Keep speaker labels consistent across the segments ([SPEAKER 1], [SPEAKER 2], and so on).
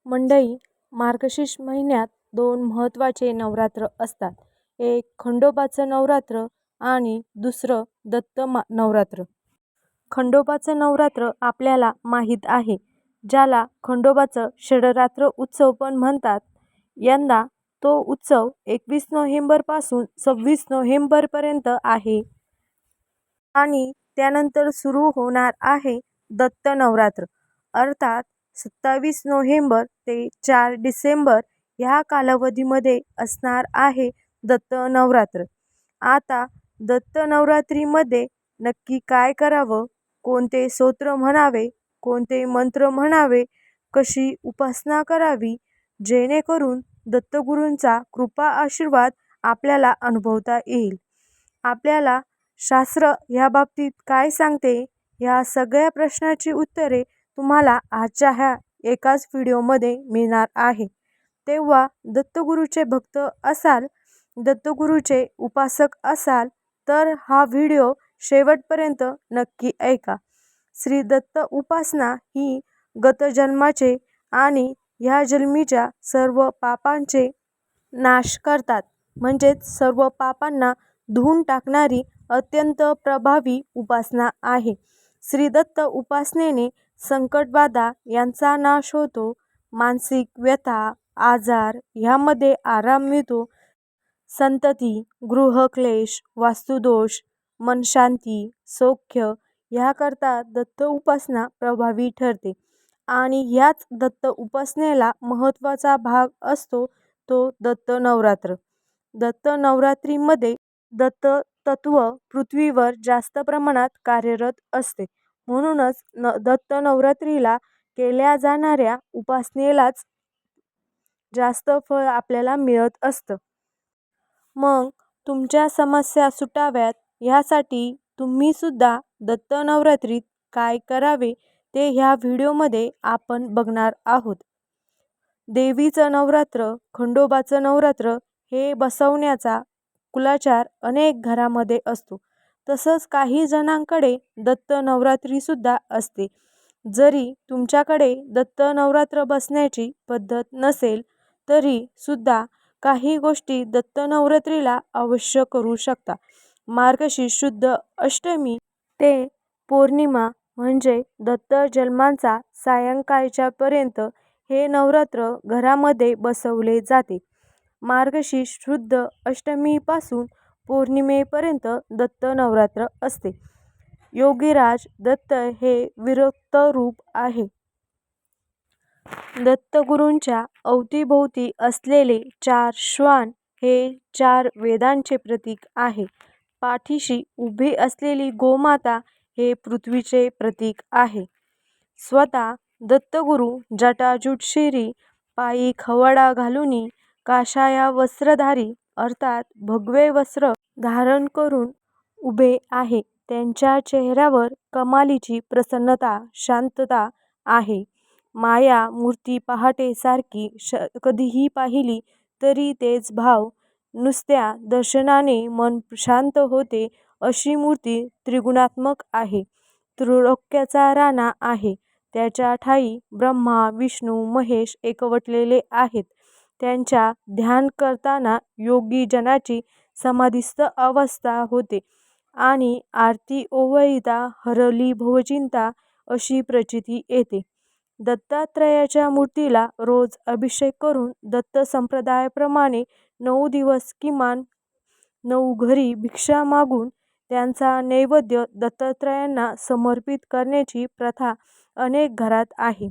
[SPEAKER 1] मंडळी, मार्गशीर्ष महिन्यात दोन महत्त्वाचे नवरात्र असतात. एक खंडोबाचं नवरात्र आणि दुसरं नवरात्र. खंडोबाचं नवरात्र आपल्याला माहीत आहे, ज्याला खंडोबाचं षडरात्र उत्सव पण म्हणतात. यंदा तो उत्सव 21 नोव्हेंबरपासून 26 नोव्हेंबरपर्यंत आहे आणि त्यानंतर सुरू होणार आहे दत्त नवरात्र, अर्थात 27 नोव्हेंबर ते 4 डिसेंबर ह्या कालावधीमध्ये असणार आहे दत्त नवरात्र. आता दत्त नवरात्रीमध्ये नक्की काय करावं, कोणते स्तोत्र म्हणावे, कोणते मंत्र म्हणावे, कशी उपासना करावी, जेणेकरून दत्तगुरूंचा कृपा आशीर्वाद आपल्याला अनुभवता येईल. आपल्याला शास्त्र ह्या बाबतीत काय सांगते, ह्या सगळ्या प्रश्नाची उत्तरे तुम्हाला आजच्या ह्या एकाच व्हिडिओमध्ये मिळणार आहे. तेव्हा दत्तगुरूचे भक्त असाल, दत्तगुरूचे उपासक असाल तर हा व्हिडिओ शेवटपर्यंत नक्की ऐका. श्री दत्त उपासना ही गतजन्माचे आणि ह्या जन्मीच्या सर्व पापांचे नाश करतात, म्हणजेच सर्व पापांना धुवून टाकणारी अत्यंत प्रभावी उपासना आहे. श्री दत्त उपासनेने संकटबाधा यांचा नाश होतो, मानसिक व्यथा, आजार ह्यामध्ये आराम मिळतो, संतती, गृहक्लेश, वास्तुदोष, मनशांती, सौख्य ह्याकरता दत्त उपासना प्रभावी ठरते. आणि ह्याच दत्त उपासनेला महत्त्वाचा भाग असतो तो दत्त नवरात्र. दत्त नवरात्रीमध्ये दत्त तत्व पृथ्वीवर जास्त प्रमाणात कार्यरत असते, म्हणूनच दत्त नवरात्रीला केल्या जाणाऱ्या उपासनेलाच जास्त फळ आपल्याला मिळत असतं. मग तुमच्या समस्या सुटाव्यात ह्यासाठी तुम्ही सुद्धा दत्त नवरात्रीत काय करावे ते ह्या व्हिडिओमध्ये आपण बघणार आहोत. देवीचं नवरात्र, खंडोबाचं नवरात्र हे बसवण्याचा कुलाचार अनेक घरामध्ये असतो. तसंच काही जणांकडे दत्त नवरात्रीसुद्धा असते. जरी तुमच्याकडे दत्त नवरात्र बसण्याची पद्धत नसेल तरी सुद्धा काही गोष्टी दत्त नवरात्रीला अवश्य करू शकता. मार्गशीर्ष शुद्ध अष्टमी ते पौर्णिमा म्हणजे दत्त जन्मांचा सायंकाळच्या पर्यंत हे नवरात्र घरामध्ये बसवले जाते. मार्गशीर्ष शुद्ध अष्टमीपासून पौर्णिमेपर्यंत दत्त नवरात्र असते. योगीराज दत्त हे विरक्त रूप आहे. दत्तगुरूंच्या अवतीभोवती असलेले 4 श्वान हे 4 वेदांचे प्रतीक आहे. पाठीशी उभी असलेली गोमाता हे पृथ्वीचे प्रतीक आहे. स्वतः दत्तगुरू जटाजूटशिरी, पायी खवडा घालूनी, काषाया वस्त्रधारी अर्थात भगवे वस्त्र धारण करून उभे आहे. त्यांच्या चेहऱ्यावर कमालीची प्रसन्नता, शांतता आहे. माया मूर्ती पहाटे सारखी कधीही पाहिली तरी तेच भाव, नुसत्या दर्शनाने मन शांत होते अशी मूर्ती त्रिगुणात्मक आहे. त्रिलोक्याचा राणा आहे. त्याच्या ठायी ब्रह्मा, विष्णू, महेश एकवटलेले आहेत. त्यांच्या ध्यान करताना योगी जनाची समाधिस्थ अवस्था होते आणि आरती ओवाळीता हरली भवचिंता अशी प्रचिती येते. दत्तात्रयाच्या मूर्तीला रोज अभिषेक करून दत्त संप्रदायाप्रमाणे 9 दिवस किमान 9 घरी भिक्षा मागून त्यांचा नैवेद्य दत्तात्रयांना समर्पित करण्याची प्रथा अनेक घरात आहे.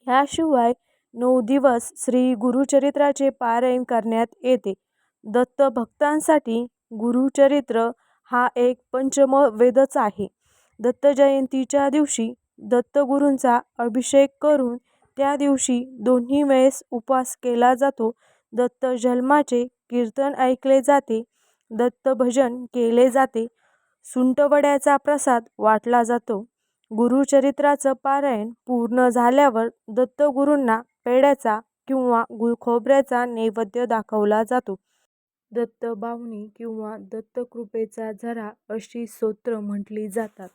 [SPEAKER 1] ह्याशिवाय 9 दिवस श्री गुरुचरित्राचे पारायण करण्यात येते. दत्त भक्तांसाठी गुरुचरित्र हा एक पंचम वेदच आहे. दत्त जयंतीच्या दिवशी दत्तगुरूंचा अभिषेक करून त्या दिवशी दोन्ही वेळेस उपवास केला जातो. दत्त जन्माचे कीर्तन ऐकले जाते, दत्तभजन केले जाते, सुंठवड्याचा प्रसाद वाटला जातो. गुरुचरित्राचं पारायण पूर्ण झाल्यावर दत्तगुरूंना पेढ्याचा किंवा गुळखोबऱ्याचा नैवेद्य दाखवला जातो. दत्तबावनी किंवा दत्तकृपेचा झरा अशी स्तोत्र म्हटली जातात.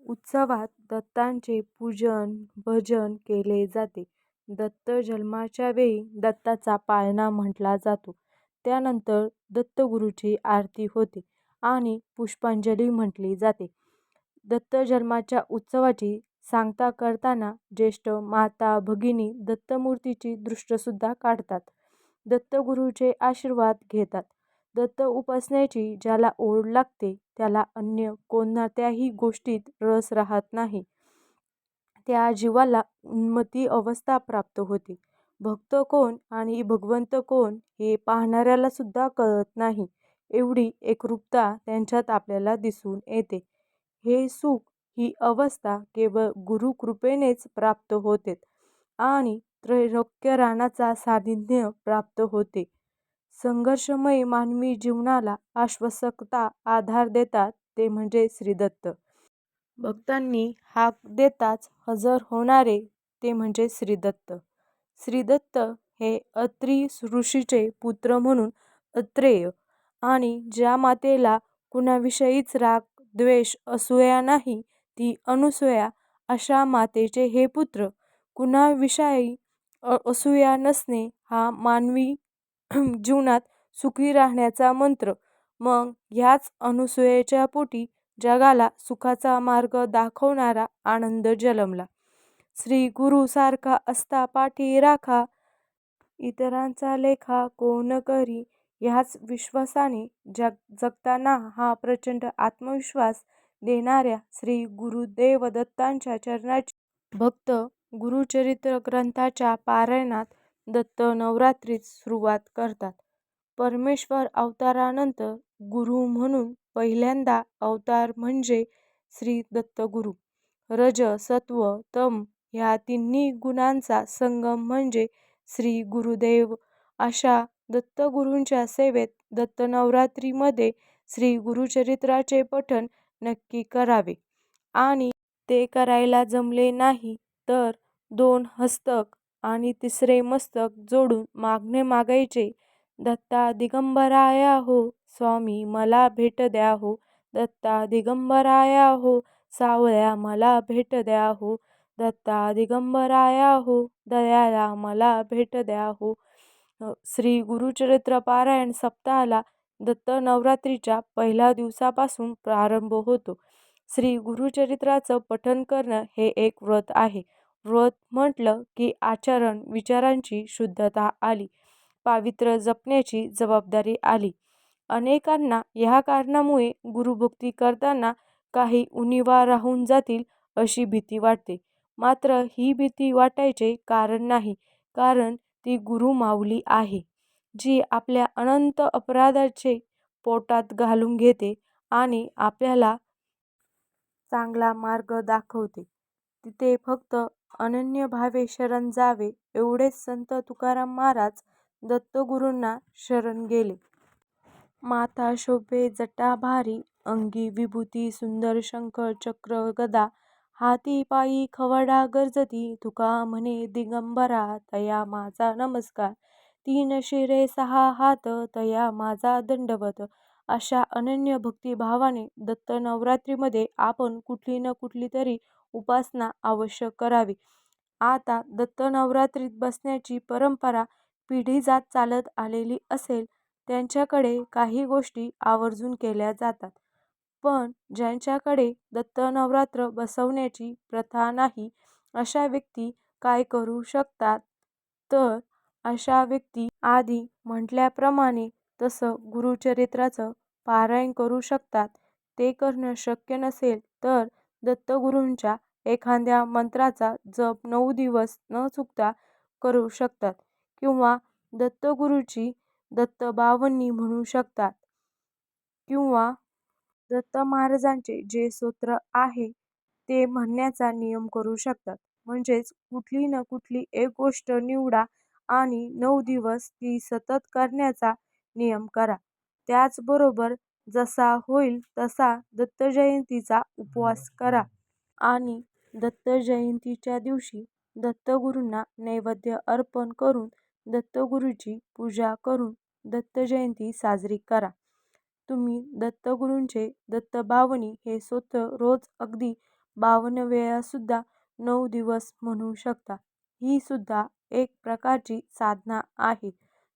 [SPEAKER 1] उत्सवात दत्तांचे पूजन भजन केले जाते. दत्त जन्माच्या वेळी दत्ताचा पाळणा म्हटला जातो. त्यानंतर दत्तगुरूची आरती होते आणि पुष्पांजली म्हटली जाते. दत्त जन्माच्या उत्सवाची सांगता करताना ज्येष्ठ माता भगिनी दत्तमूर्तीची दृष्टसुद्धा काढतात. दत्तगुरूचे आशीर्वाद घेतात. दत्त उपासनेची ज्याला ओढ लागते त्याला अन्य कोणत्याही गोष्टीत रस राहत नाही. त्या जीवाला उन्मत्ती अवस्था प्राप्त होते. भक्त कोण आणि भगवंत कोण हे पाहणाऱ्याला सुद्धा कळत नाही. एवढी एकरूपता त्यांच्यात आपल्याला दिसून येते. हे सुख, ही अवस्था केवळ गुरुकृपेनेच प्राप्त होते आणि त्रैलोक्यरानाचा सान्निध्य प्राप्त होते. संघर्षमय मानवी जीवनाला आश्वासकता, आधार देतात ते म्हणजे श्रीदत्त. भक्तांनी हाक देताच हजर होणारे ते म्हणजे श्रीदत्त. श्रीदत्त हे अत्री ऋषीचे पुत्र म्हणून अत्रेय आणि ज्या मातेला कुणाविषयीच राग, द्वेष, असूया नाही ती अनुसूया, अशा मातेचे हे पुत्र. कुणाविषयी असूया नसणे हा मानवी जीवनात सुखी राहण्याचा मंत्र. मग ह्याच अनुसूयेच्या पोटी जगाला सुखाचा मार्ग दाखवणारा आनंद जन्मला. श्री गुरु सारखा असता पाठी राखा, इतरांचा लेखा कोण करी. ह्याच विश्वासाने जगताना हा प्रचंड आत्मविश्वास देणाऱ्या श्री गुरुदेव दत्तांच्या चरणाची भक्त गुरुचरित्र ग्रंथाच्या पारायणात दत्त नवरात्रीत सुरुवात करतात. परमेश्वर अवतारानंतर गुरु म्हणून पहिल्यांदा अवतार म्हणजे श्री दत्तगुरू. रज, सत्व, तम ह्या तिन्ही गुणांचा संगम म्हणजे श्री गुरुदेव. अशा दत्तगुरूंच्या सेवेत दत्तनवरात्रीमध्ये श्री गुरुचरित्राचे पठण नक्की करावे आणि ते करायला जमले नाही तर 2 हस्तक आणि 3रे मस्तक जोडून मागणे मागायचे. दत्ता दिगंबराया हो, स्वामी मला भेट द्या हो. दत्ता दिगंबराया हो, सावळ्या मला भेट द्या हो. दत्ता दिगंबराया हो, दयाला मला भेट द्या हो. श्री गुरुचरित्र पारायण सप्ताहाला दत्त नवरात्रीच्या पहिल्या दिवसापासून प्रारंभ होतो. श्री गुरुचरित्राचं पठण करणं हे एक व्रत आहे. व्रत म्हटलं की आचरण विचारांची शुद्धता आली, पावित्र्य जपण्याची जबाबदारी आली. अनेकांना ह्या कारणामुळे गुरुभक्ती करताना काही उणिवा राहून जातील अशी भीती वाटते. मात्र ही भीती वाटायचे कारण नाही, कारण ती गुरुमाऊली आहे जी आपल्या अनंत अपराधाचे पोटात घालून घेते आणि आपल्याला चांगला मार्ग दाखवते. तिथे फक्त अनन्यभावे शरण जावे एवढेच. संत तुकाराम महाराज दत्तगुरूंना शरण गेले. माथा शोभे जटा भारी, अंगी विभूती सुंदर शंख चक्र गदा, हाती पायी खवडा गर्जती, तुका म्हणे दिगंबरा तया माझा नमस्कार, 3 शिरे 6 हात तया माझा दंडवत. अशा अनन्य भक्तिभावाने दत्त नवरात्रीमध्ये आपण कुठली न कुठली तरी उपासना अवश्य करावी. आता दत्त नवरात्रीत बसण्याची परंपरा पिढी जात चालत आलेली असेल त्यांच्याकडे काही गोष्टी आवर्जून केल्या जातात. पण ज्यांच्याकडे दत्त नवरात्र बसवण्याची प्रथा नाही अशा व्यक्ती काय करू शकतात तर अशा व्यक्ती आधी म्हटल्याप्रमाणे तसं गुरुचरित्राचं पारायण करू शकतात. ते करणं शक्य नसेल तर दत्तगुरूंच्या एखाद्या मंत्राचा जप 9 दिवस न चुकता करू शकतात किंवा दत्तगुरूची दत्तबावन्नी म्हणू शकतात किंवा दत्त महाराजांचे जे स्तोत्र आहे ते म्हणण्याचा नियम करू शकतात. म्हणजेच कुठली न कुठली एक गोष्ट निवडा आणि 9 दिवस ती सतत करण्याचा नियम करा. त्याचबरोबर जसा होईल तसा दत्तजयंतीचा उपवास करा आणि दत्त जयंतीच्या दिवशी दत्तगुरूंना नैवेद्य अर्पण करून दत्तगुरूची पूजा करून दत्तजयंती साजरी करा. तुम्ही दत्तगुरूंचे दत्तबावनी हे स्तोत्र रोज अगदी 52 वेळा सुद्धा 9 दिवस म्हणू शकता. ही सुद्धा एक प्रकारची साधना आहे.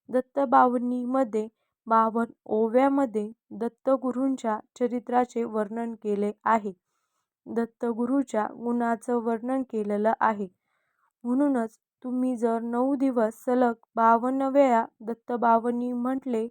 [SPEAKER 1] दत्तबावनीमध्ये 52 ओव्यामध्ये दत्तगुरूंच्या चरित्राचे वर्णन केले आहे. दत्तगुरूच्या गुणांचं वर्णन केलेलं आहे. म्हणूनच तुम्ही जर 9 दिवस सलग 52 वेळा दत्तबावनी म्हटले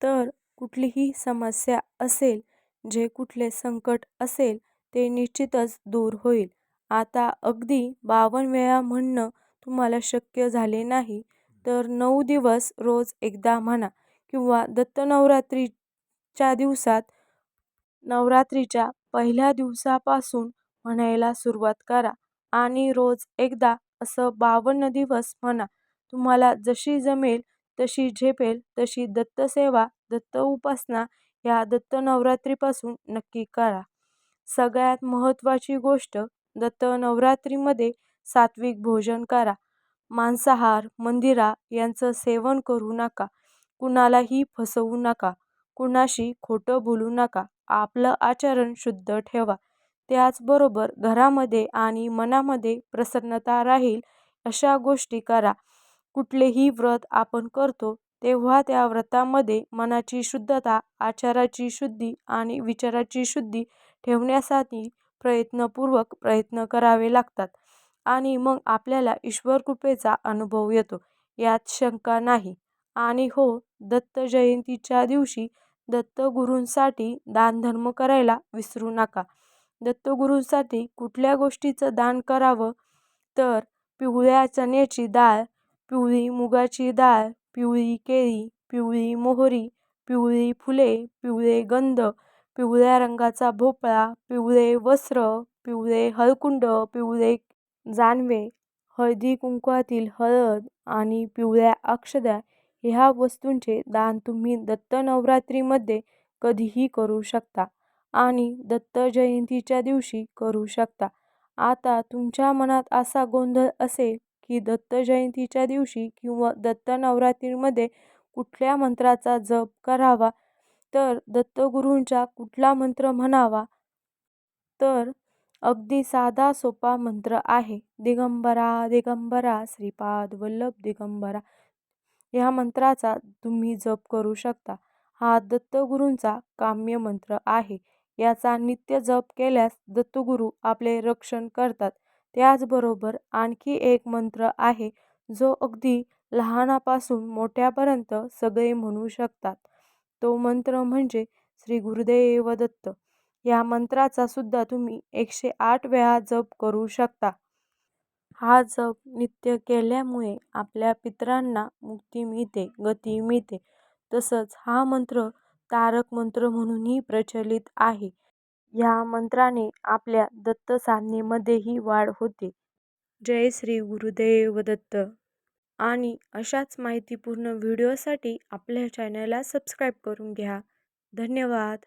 [SPEAKER 1] तर कुठलीही समस्या असेल, जे कुठले संकट असेल ते निश्चितच दूर होईल. आता अगदी 52 वेळा म्हणणं तुम्हाला शक्य झाले नाही तर 9 दिवस रोज एकदा म्हणा किंवा दत्तनवरात्रीच्या दिवसात नवरात्रीच्या पहिल्या दिवसापासून म्हणायला सुरुवात करा आणि रोज एकदा असं 52 दिवस म्हणा. तुम्हाला जशी जमेल, तशी झेपेल तशी दत्तसेवा, दत्त उपासना या दत्तनवरात्रीपासून नक्की करा. सगळ्यात महत्त्वाची गोष्ट, दत्तनवरात्रीमध्ये सात्विक भोजन करा. मांसाहार, मंदिरा यांचं सेवन करू नका. कुणालाही फसवू नका. कुणाशी खोटं बोलू नका. आपलं आचरण शुद्ध ठेवा. त्याचबरोबर घरामध्ये आणि मनामध्ये प्रसन्नता राहील अशा गोष्टी करा. कुठलेही व्रत आपण करतो तेव्हा त्या व्रतामध्ये मनाची शुद्धता, आचाराची शुद्धी आणि विचाराची शुद्धी ठेवण्यासाठी प्रयत्नपूर्वक प्रयत्न करावे लागतात आणि मग आपल्याला ईश्वरकृपेचा अनुभव येतो, यात शंका नाही. आणि हो, दत्त जयंतीच्या दिवशी दत्तगुरूंसाठी दानधर्म करायला विसरू नका. दत्तगुरूंसाठी कुठल्या गोष्टीचं दान करावं तर पिवळ्या चण्याची डाळ, पिवळी मुगाची डाळ, पिवळी केळी, पिवळी मोहरी, पिवळी फुले, पिवळे गंध, पिवळ्या रंगाचा भोपळा, पिवळे वस्त्र, पिवळे हळकुंड, पिवळे जानवे, हळदी कुंकवातील हळद आणि पिवळ्या अक्षता ह्या वस्तूंचे दान तुम्ही दत्त नवरात्रीमध्ये कधीही करू शकता आणि दत्त जयंतीच्या दिवशी करू शकता. आता तुमच्या मनात असा गोंधळ असेल की दत्त जयंतीच्या दिवशी किंवा दत्त नवरात्रीमध्ये कुठल्या मंत्राचा जप करावा तर दत्तगुरूंचा कुठला मंत्र म्हणावा, तर अगदी साधा सोपा मंत्र आहे. दिगंबरा दिगंबरा श्रीपाद वल्लभ दिगंबरा ह्या मंत्राचा तुम्ही जप करू शकता. हा दत्तगुरूंचा काम्य मंत्र आहे. याचा नित्य जप केल्यास दत्तगुरू आपले रक्षण करतात. त्याचबरोबर आणखी एक मंत्र आहे जो अगदी लहानापासून मोठ्यापर्यंत सगळे म्हणू शकतात. तो मंत्र म्हणजे श्री गुरुदेव दत्त. या मंत्राचा सुद्धा तुम्ही 108 वेळा जप करू शकता. हा जप नित्य केल्यामुळे आपल्या पितरांना मुक्ती मिळते, गती मिळते. तसंच हा मंत्र तारक मंत्र म्हणूनही प्रचलित आहे. या मंत्राने आपल्या दत्त साधनेमध्येही वाढ होते. जय श्री गुरुदेव दत्त. आणि अशाच माहितीपूर्ण व्हिडिओसाठी आपल्या चॅनलला सबस्क्राईब करून घ्या. धन्यवाद.